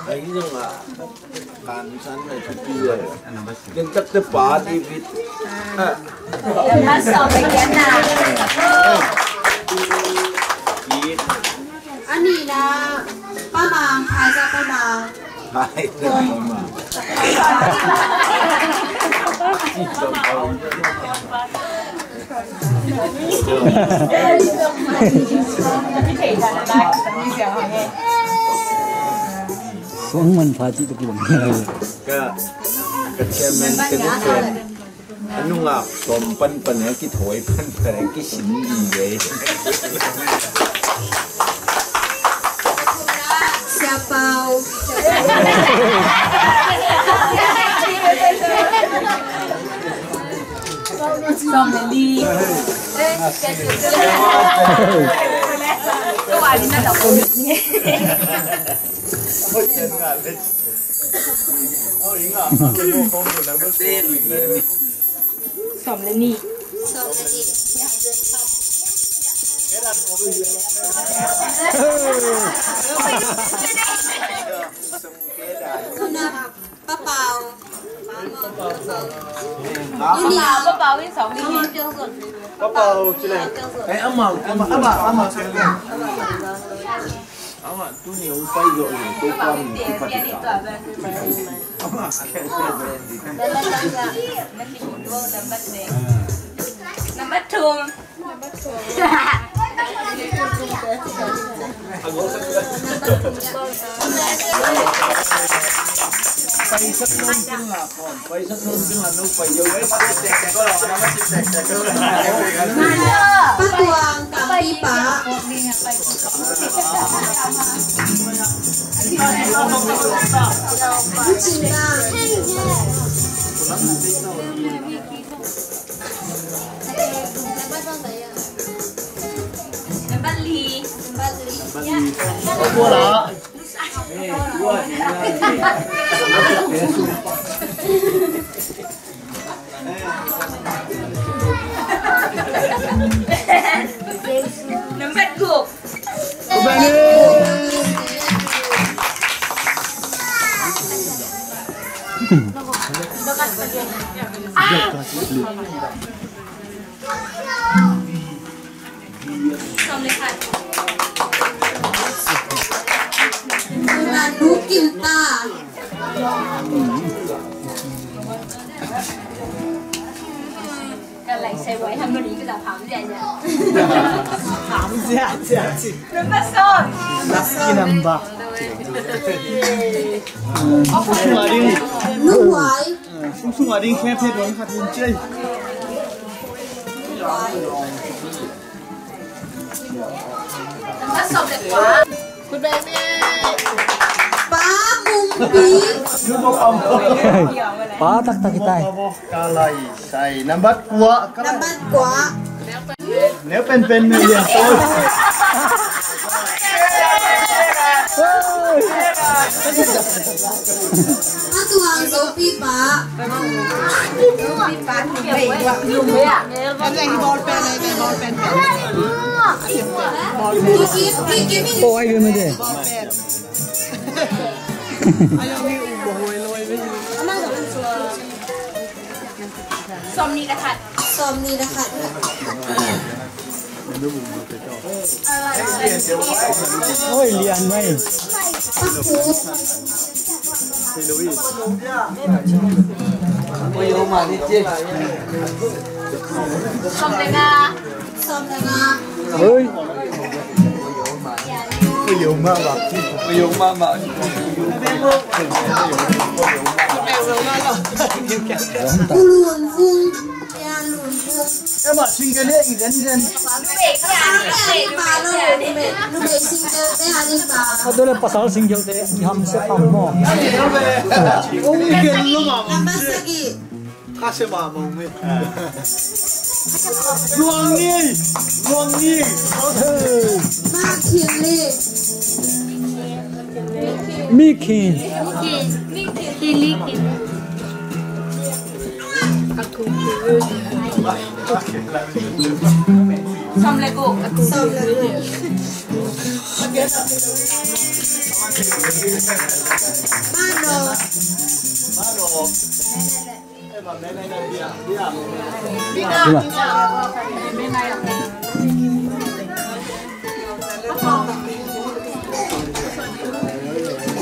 Ay yung kansan na tutuwa yung tatapa David masok bigyan na ani na pamang ay sa pamang ay mama Kung man pati itu belum. Kemen kedupen. Anu nga kompan pannya kit hoy pan pannya kit sindi gay. Siapau. Someli. Cái bài đi nó đọc cùng nhé. Sòm lên đi. Bắp bào. Bắp bào với sòm đi. Bắp bào chứ này. Cái ấm màu xem đi. Ama tu ni upay yo tu kan ama Number 2. Pay sa nun din la kon pay sa nun din la no pay yo ko Patuang kami pa. Cinta. Bali. Bola. Number 2. Madu Kinta. Cái này xe quậy không có đi cái là phạm gì vậy? Phạm gì? Number 4. Lucky number. Sung ada ni. Nước ngoài. Sung ada ni kaya pernah kat chơi. Nó sọc đẹp quá. Cô bé nè. Ba mùng bí. Ba tak kita. Kalai sai number 2 Number quá. nếu pen mình liền tôi Patuang Sophie pa. Sophie pa dùng vậy à? Cái ball pen này, cái ball pen. Cái Ôi cái gì? Somni đã khát. Somni đã khát. Ôi liền mày. Ôi yo mà đi chơi. Somnega. Somnega. Ôi. Ôi yo mà bảo. Ôi yo mà. Luồn vung. Ya luồn vung. Em bảo xin cái này dẫn dân. Ada le pasal singgil deh, ham se pammo. Ôi cái lúc mà Nambasagi. kasih mama umi. Luang ni. Makili. Mikin. Kilikin. Aku Xong lại cô.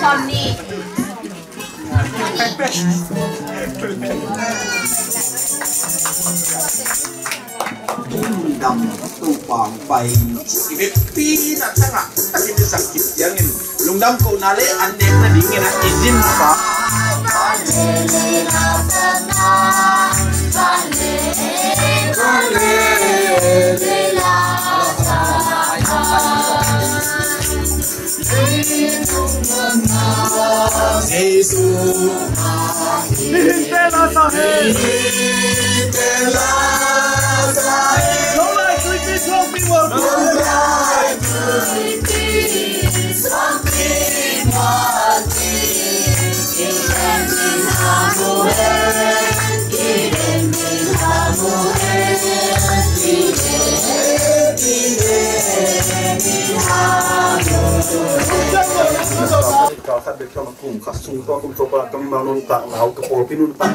Sonny. Đầm tu quảng bay cái pi là thằng ạ cái cái sắc kịch yang in lung đâm cô nale anh đẹp là đi nghe là izin apa Kalau tak dekat makum kasung tu aku coba kami mau nontak lau ke pol pinun tak.